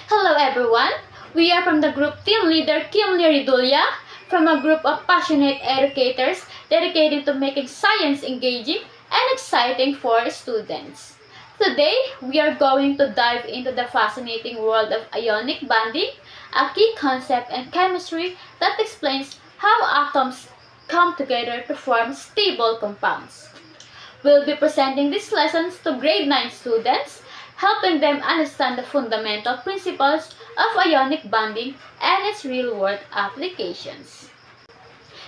Hello everyone! We are from the group team leader Kim Liridulia, from a group of passionate educators dedicated to making science engaging and exciting for students. Today, we are going to dive into the fascinating world of ionic bonding, a key concept in chemistry that explains how atoms come together to form stable compounds. We'll be presenting these lessons to grade 9 students, helping them understand the fundamental principles of ionic bonding and its real-world applications.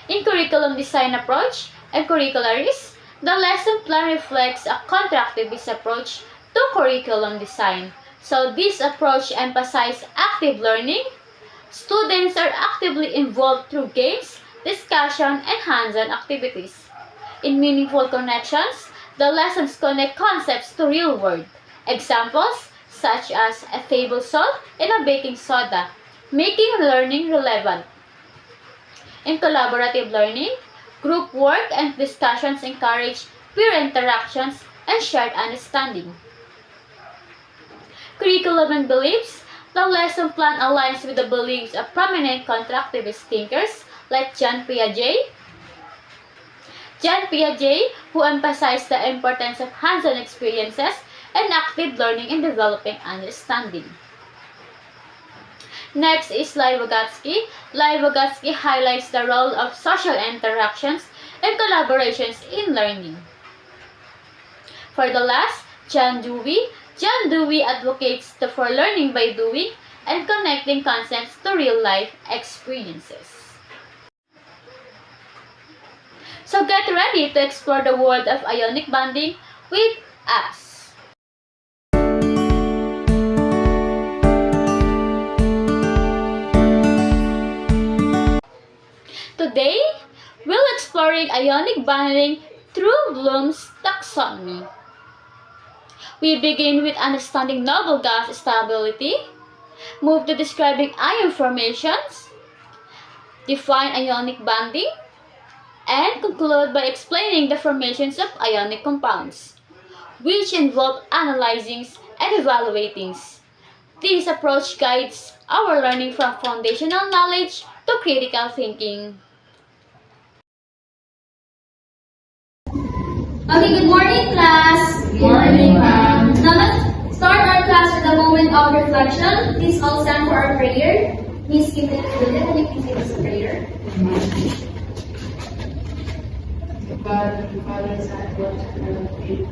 In curriculum design approach and curricularies, the lesson plan reflects a contractivist approach to curriculum design. So this approach emphasizes active learning. Students are actively involved through games, discussion, and hands-on activities. In meaningful connections, the lessons connect concepts to real world. Examples such as a table salt and a baking soda, making learning relevant. In collaborative learning, group work and discussions encourage peer interactions and shared understanding. Curriculum and beliefs, the lesson plan aligns with the beliefs of prominent contractivist thinkers like Jean Piaget. Jean Piaget, who emphasized the importance of hands-on experiences and active learning in developing understanding. Next is Lai Vygotsky. Lai Vygotsky highlights the role of social interactions and collaborations in learning. For the last, John Dewey. John Dewey advocates for learning by doing and connecting concepts to real-life experiences. So get ready to explore the world of ionic bonding with us. Today, we'll exploring ionic bonding through Bloom's taxonomy. We begin with understanding noble gas stability, move to describing ion formations, define ionic bonding, and conclude by explaining the formations of ionic compounds, which involve analyzing and evaluating. This approach guides our learning from foundational knowledge to critical thinking. Okay, good morning, class. Good morning, ma'am. Now let's start our class with a moment of reflection. Please all stand for our prayer. Miss Kim, can you please give us a prayer? Father, Son, Holy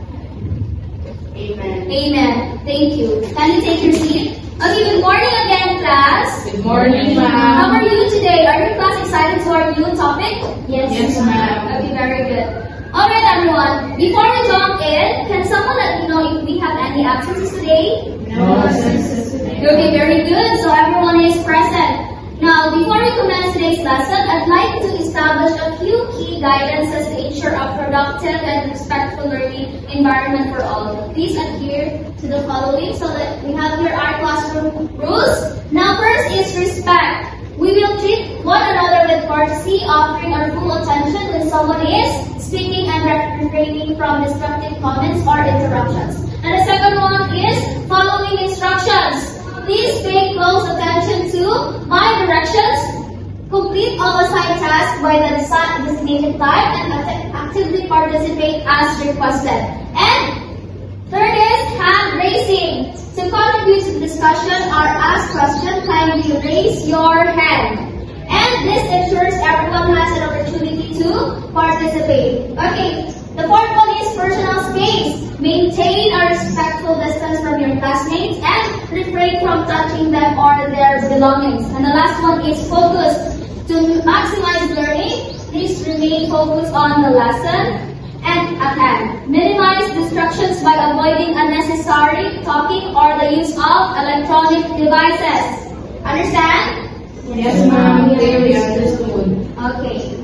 Amen. Amen. Thank you. Can you take your seat? Okay, good morning again, class. Good morning, How ma'am. are you today? Are your class excited for our new topic? Yes, ma'am. Okay, very good. Alright, everyone. Before we jump in, can someone let me know if we have any absences today? No absences today. Okay, very good. So everyone is present. Now, before we commence today's lesson, I'd like to establish a few key guidances to ensure a productive and respectful learning environment for all. Please adhere to the following so that we have here our classroom rules. Now, first is respect. We will treat one another with courtesy, offering our full attention when someone is speaking and refraining from destructive comments or interruptions. And the second one is following instructions. Please pay close attention to my directions. Complete all assigned tasks by the designated time and actively participate as requested. And third is hand raising. To contribute to the discussion or ask questions, kindly raise your hand. And this ensures everyone has an opportunity to participate. Okay, the fourth one is personal space. Maintain a respectful distance from your classmates and refrain from touching them or their belongings. And the last one is focus. To maximize learning, please remain focused on the lesson and at hand. Minimize distractions by avoiding unnecessary talking or the use of electronic devices. Understand? Yes, ma'am. Clearly understood. Okay.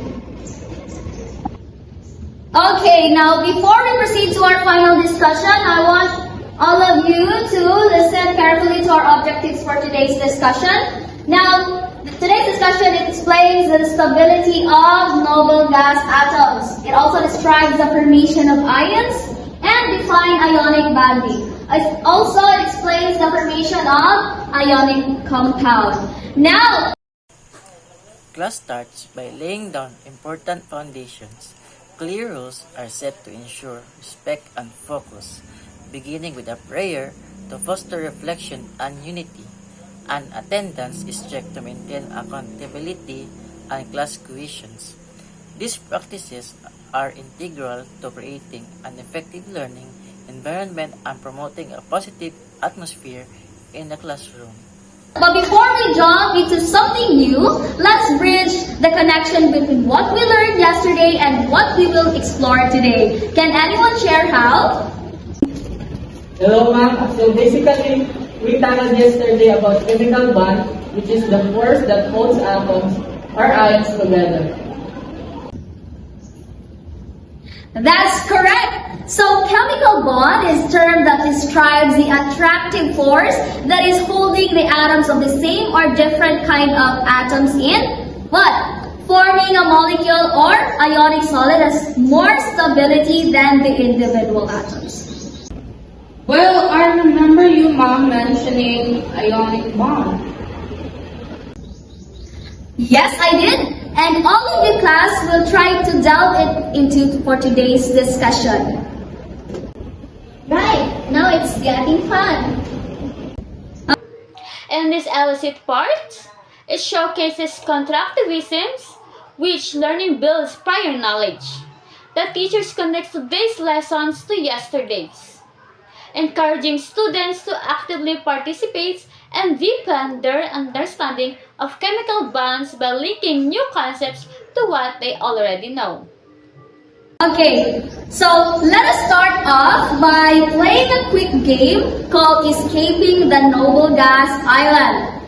Okay, now before we proceed to our final discussion, I want all of you to listen carefully to our objectives for today's discussion. Now, today's discussion explains the stability of noble gas atoms. It also describes the formation of ions and define ionic bonding. It also explains the formation of ionic compound. Now, Class starts by laying down important foundations. Clear rules are set to ensure respect and focus, beginning with a prayer to foster reflection and unity. And attendance is checked to maintain accountability and class cohesion. These practices are integral to creating an effective learning environment and promoting a positive atmosphere in the classroom. but before we jump into something new, let's bridge the connection between what we learned yesterday and what we will explore today. Can anyone share how? Hello, ma'am. So basically, we tackled yesterday about chemical bond, which is the force that holds atoms or ions together. That's correct. So chemical bond is a term that describes the attractive force that is holding the atoms of the same or different kind of atoms in what? Forming a molecule or ionic solid has more stability than the individual atoms. Well, I remember you, Mom, mentioning ionic bond. Yes, I did. And all of the class will try to delve it into for today's discussion. Right, now it's getting fun. In this illicit part, it showcases constructivisms, which learning builds prior knowledge. The teachers connect today's lessons to yesterday's, encouraging students to actively participate and deepen their understanding of chemical bonds by linking new concepts to what they already know. Okay, so let us start off by playing a quick game called Escaping the Noble Gas Island.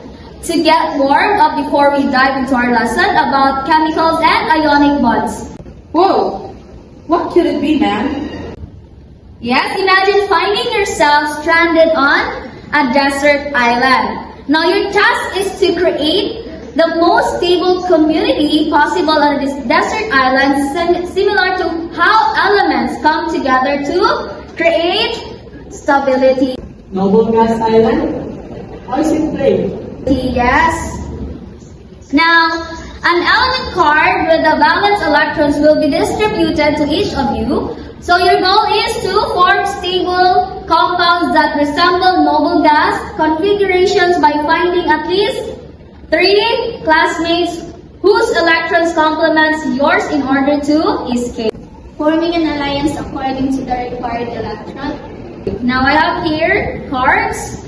To get warmed up before we dive into our lesson about chemicals and ionic bonds. Whoa! What could it be, ma'am? Yes, imagine finding yourself stranded on a desert island. Now your task is to create the most stable community possible on this desert island, similar to how elements come together to create stability. Noble Gas Island? How is it played? Yes. Now, an element card with the valence electrons will be distributed to each of you. So your goal is to form stable compounds that resemble noble gas configurations by finding at least 3 classmates whose electrons complements yours in order to escape. Forming an alliance according to the required electron. Now I have here cards.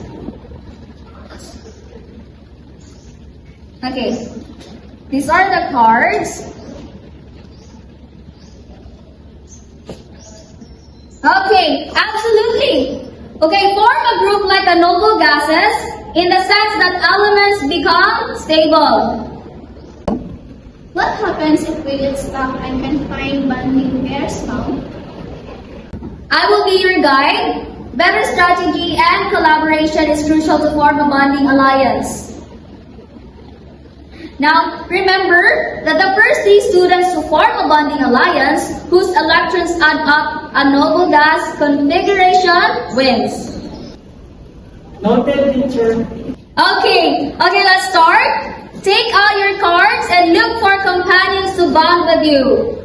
Okay, these are the cards. Okay, absolutely. Okay, form a group like a noble gases in the sense that elements become stable. What happens if we get stuck and can find bonding pairs now? I will be your guide. Better strategy and collaboration is crucial to form a bonding alliance. Now, remember that the first 3 students to form a bonding alliance whose electrons add up a noble gas configuration wins. Noted, teacher. Okay, let's start. Take out your cards and look for companions to bond with you.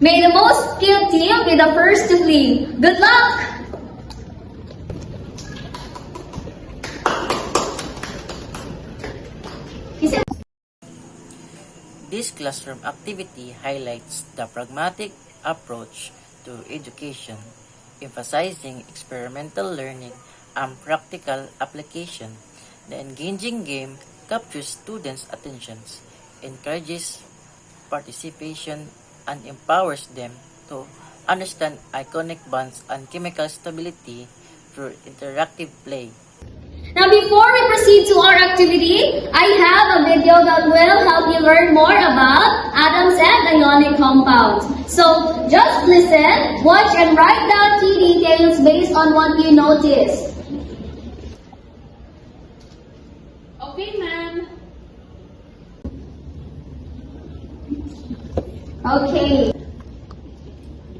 May the most skilled team be the first to flee. Good luck! This classroom activity highlights the pragmatic approach to education, emphasizing experimental learning and practical application. The engaging game captures students' attentions, encourages participation, and empowers them to understand ionic bonds and chemical stability through interactive play. Now, before we proceed to our activity, I have a video that will help you learn more about atoms and ionic compounds. So, just listen, watch, and write down key details based on what you notice. Okay, ma'am. Okay.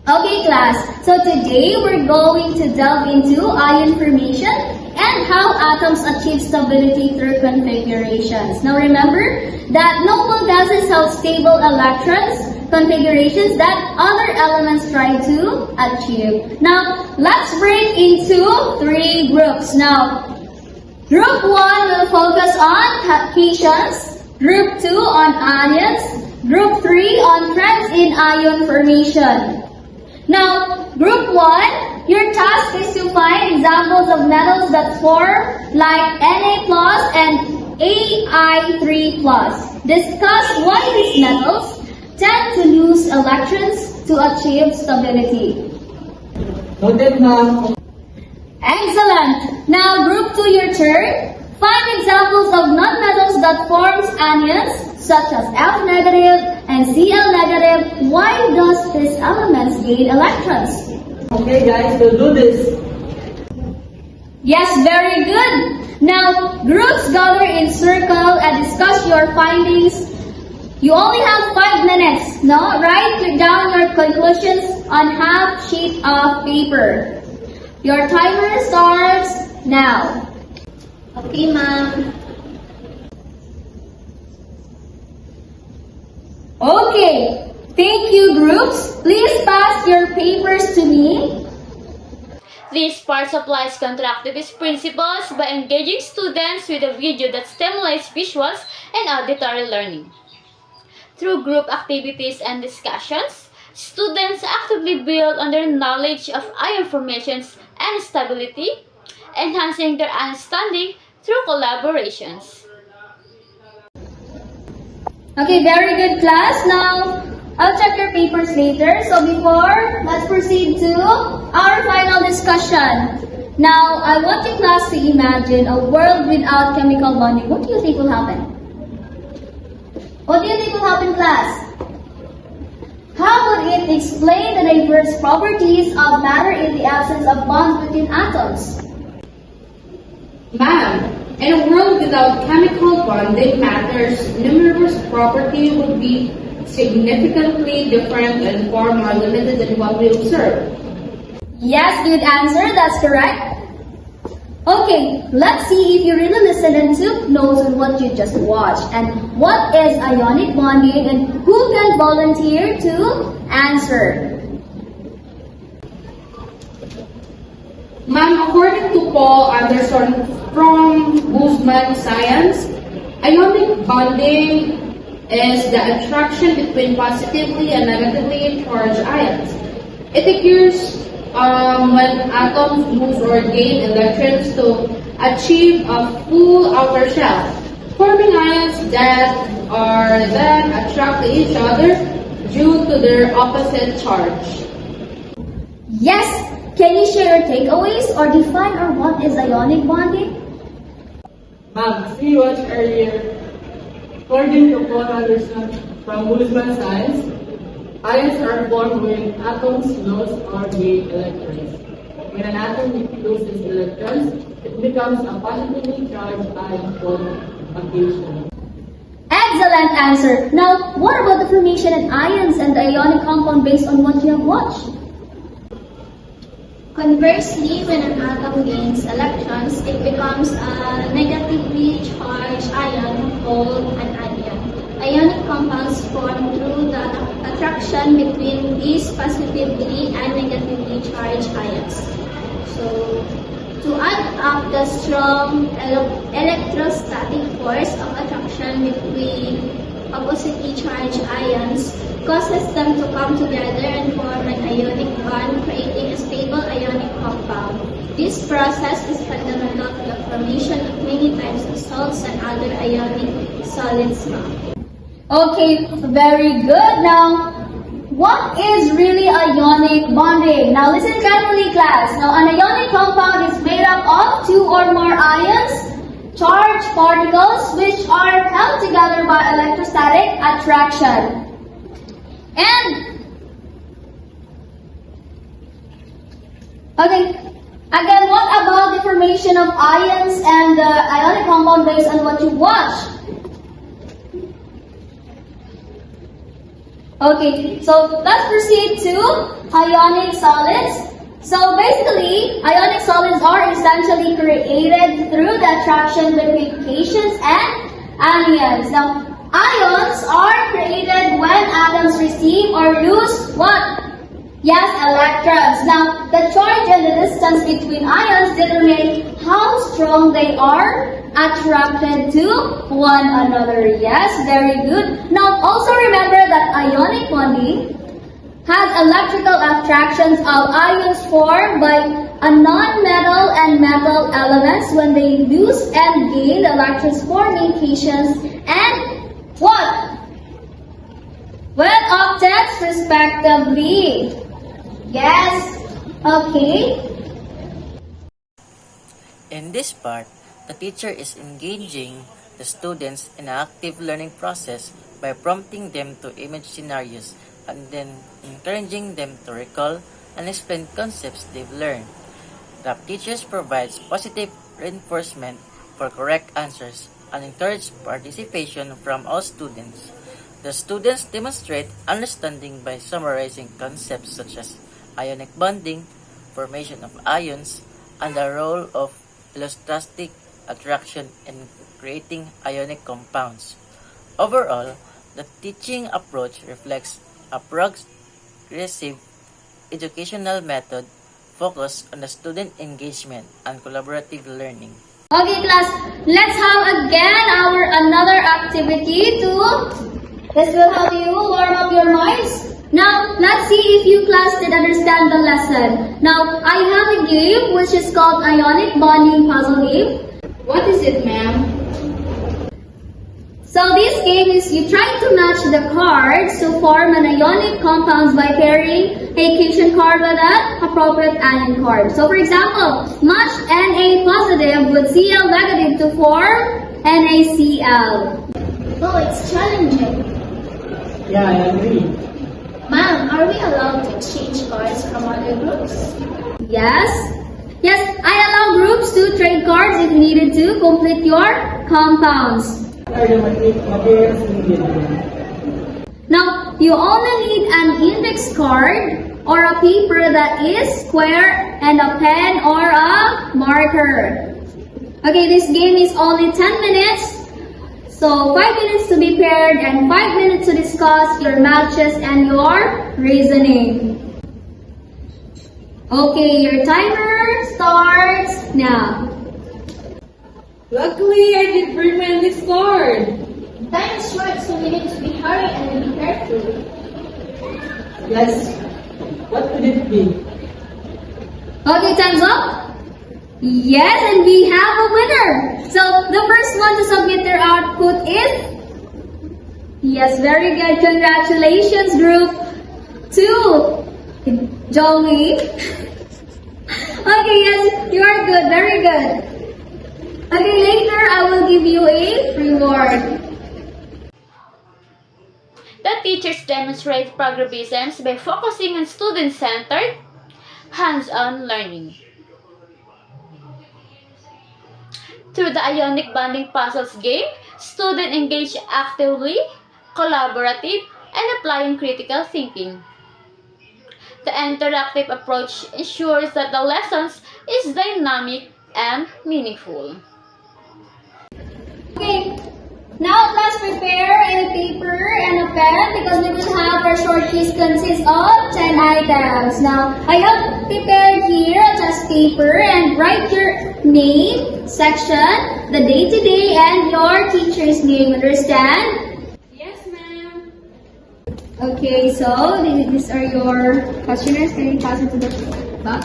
Okay, class. So today we're going to delve into ion formation and how atoms achieve stability through configurations. Now remember that noble gases have stable electrons, configurations that other elements try to achieve. Now, let's break into 3 groups. Now, Group 1 will focus on cations, Group 2 on anions, Group 3 on trends in ion formation. Now, Group 1, your task is to find examples of metals that form like Na+ and Ai3+. Discuss why these metals tend to lose electrons to achieve stability. Noted, ma'am. Excellent! Now, Group 2, your turn. Find examples of nonmetals that forms anions, such as F negative and Cl negative. Why does these elements gain electrons? Okay, guys, we'll do this. Yes, very good. Now, groups gather in circle and discuss your findings. You only have 5 minutes. Now, write down your conclusions on half sheet of paper. Your timer starts now. Okay, ma'am. Okay, thank you, groups. Please pass your papers to me. This part applies contractivist principles by engaging students with a video that stimulates visuals and auditory learning. Through group activities and discussions, students actively build on their knowledge of ion formations and stability, enhancing their understanding through collaborations. Okay, very good, class. Now, I'll check your papers later. So before, let's proceed to our final discussion. Now, I want you class to imagine a world without chemical bonding. What do you think will happen? What do you think will happen, class? How would it explain the diverse properties of matter in the absence of bonds between atoms? Ma'am, in a world without chemical bonding, matter's numerous property would be significantly different and far more limited than what we observe. Yes, good answer. That's correct. Okay, let's see if you really listened and took notes on what you just watched. And what is ionic bonding and who can volunteer to answer? Ma'am, according to Paul Anderson from Boozman Science, ionic bonding is the attraction between positively and negatively charged ions. It occurs when atoms lose or gain electrons to achieve a full outer shell, forming ions that are then attract to each other due to their opposite charge. Yes, can you share your takeaways or define or what is ionic bonding? Ma'am, as we watched earlier, according to Paul Anderson from Boozman Science, ions are formed when atoms lose or gain electrons. When an atom loses electrons, it becomes a positively charged ion called a cation. Excellent answer. Now, what about the formation of ions and the ionic compound based on what you have watched? Conversely, when an atom gains electrons, it becomes a negatively charged ion called an anion. Ionic compounds form through the attraction between these positively and negatively charged ions. So, to add up the strong electrostatic force of attraction between oppositely charged ions causes them to come together and form an ionic bond, creating a stable ionic compound. This process is fundamental to the formation of many types of salts and other ionic solids. Okay, very good. Now, what is really ionic bonding? Now, listen carefully, class. Now, an ionic compound is made up of 2 or more ions, charged particles, which are held together by electrostatic attraction. And, okay, again, what about the formation of ions and the ionic compound based on what you watched? Okay, so let's proceed to ionic solids. So basically, ionic solids are essentially created through the attraction between cations and anions. Now, ions are created when atoms receive or lose what? Yes, electrons. Now, the charge and the distance between ions determine how strong they are attracted to one another. Yes, very good. Now, also remember that ionic bonding has electrical attractions of ions formed by a non-metal and metal elements when they lose and gain electrons forming cations and what? Well, octets respectively. Yes. Okay. In this part, the teacher is engaging the students in an active learning process by prompting them to image scenarios and then encouraging them to recall and explain concepts they've learned. The teachers provides positive reinforcement for correct answers and encourage participation from all students. The students demonstrate understanding by summarizing concepts such as ionic bonding, formation of ions, and the role of electrostatic attraction in creating ionic compounds. Overall, the teaching approach reflects a progressive educational method focused on the student engagement and collaborative learning. Okay, class. Let's have again our another activity this will help you warm up your minds. Now, let's see if you class did understand the lesson. Now, I have a game which is called Ionic Bonding Puzzle Game. What is it, ma'am? So this game is you try to match the cards to form an ionic compounds by pairing a cation card with an appropriate anion card. So for example, match Na positive with Cl negative to form NaCl. Oh, it's challenging. Yeah, I agree. Ma'am, are we allowed to exchange cards from other groups? Yes. Yes, I allow groups to trade cards if needed to complete your compounds. What are the materials needed? Now, you only need an index card or a paper that is square and a pen or a marker. Okay, this game is only 10 minutes. So 5 minutes to be paired and 5 minutes to discuss your matches and your reasoning. Okay, your timer starts now. Luckily, I did bring my index card. Time is short, so we need to be hurry and be careful. Yes. What could it be? Okay, time's up. Yes, and we have a winner. So the first one to submit their output is... Yes, very good. Congratulations, group 2. Joey. Okay, yes, you are good. Very good. Okay, later I will give you a reward. The teachers demonstrate progressivism by focusing on student-centered, hands-on learning. Through the Ionic Bonding Puzzles game, students engage actively, collaborative, and applying critical thinking. The interactive approach ensures that the lessons is dynamic and meaningful. Okay, now let's prepare a paper and a pen because we will have our short quiz consists of 10 items. Now, I have prepared here a test paper and write your name, section, the day-to-day, and your teacher's name. Understand? Yes, ma'am. Okay, so these are your questionnaires. Can you pass it to the back?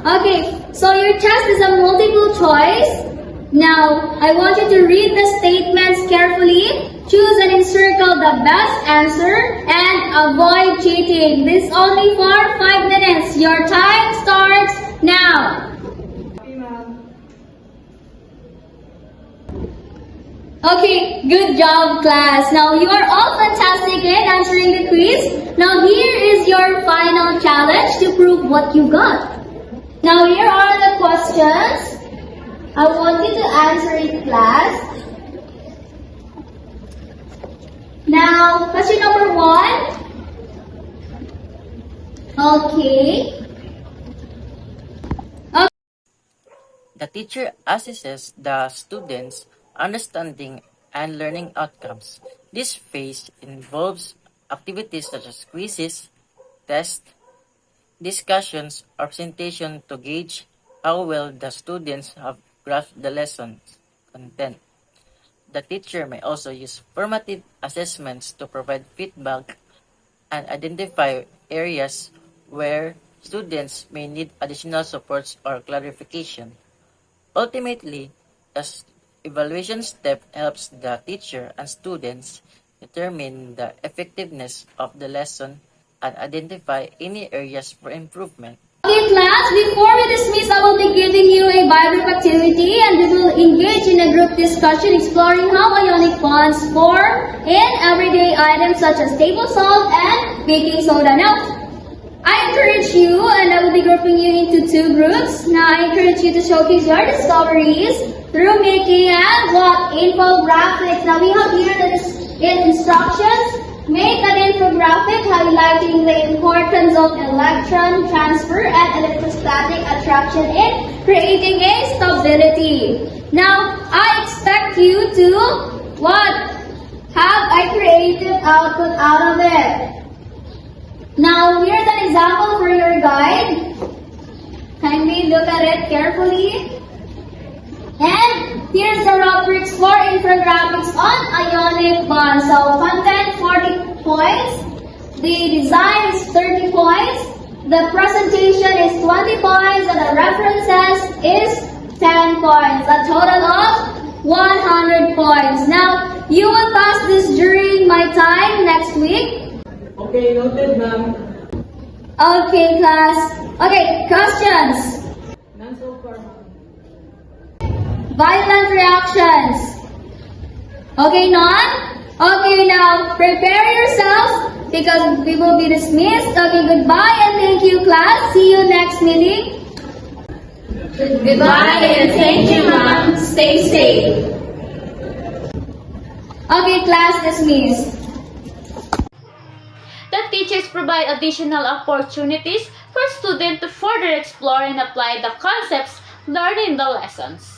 Okay, so your test is a multiple choice. Now, I want you to read the statements carefully, choose and encircle the best answer, and avoid cheating. This is only for 5 minutes. Your time starts now. Okay, ma'am. Okay, good job, class. Now, you are all fantastic in answering the quiz. Now, here is your final challenge to prove what you got. Now, here are the questions. I want you to answer it, class. Now, question number 1. Okay. The teacher assesses the students' understanding and learning outcomes. This phase involves activities such as quizzes, tests, discussions, or presentation to gauge how well the students have grasped the lesson's content. The teacher may also use formative assessments to provide feedback and identify areas where students may need additional supports or clarification. Ultimately, the evaluation step helps the teacher and students determine the effectiveness of the lesson and identify any areas for improvement. Okay, class, before we dismiss, I will be giving you a Bible activity and we will engage in a group discussion exploring how ionic bonds form in everyday items such as table salt and baking soda. Now, I encourage you and I will be grouping you into two groups. Now, I encourage you to showcase your discoveries through making and what infographics. Now, we have here the instructions. Make an infographic highlighting the importance of electron transfer and electrostatic attraction in creating a stability. Now, I expect you to have a creative output out of it. Now, here's an example for your guide. Kindly look at it carefully. And here's the rubrics for infographics on ionic bonds. So, content 40 points. The design is 30 points. The presentation is 20 points. And the references is 10 points. A total of 100 points. Now, you will pass this during my time next week. Okay, noted, ma'am. Okay, class. Okay, questions. None so far, ma'am. Violent reactions. Okay, none? Okay, now prepare yourselves because we will be dismissed. Okay, goodbye and thank you, class. See you next meeting. Goodbye and thank you, ma'am. Stay safe. Okay, class dismissed. The teachers provide additional opportunities for students to further explore and apply the concepts learned in the lessons.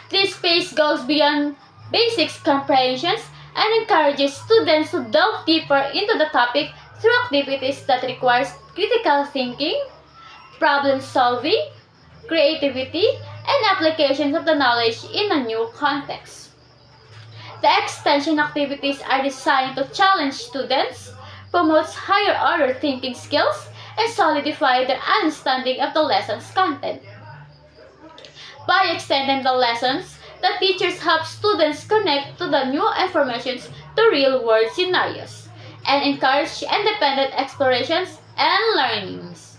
This space goes beyond basics comprehensions and encourages students to delve deeper into the topic through activities that requires critical thinking, problem solving, creativity, and applications of the knowledge in a new context. The extension activities are designed to challenge students, promote higher order thinking skills, and solidify their understanding of the lesson's content. By extending the lessons, the teachers help students connect to the new information to real-world scenarios and encourage independent explorations and learnings.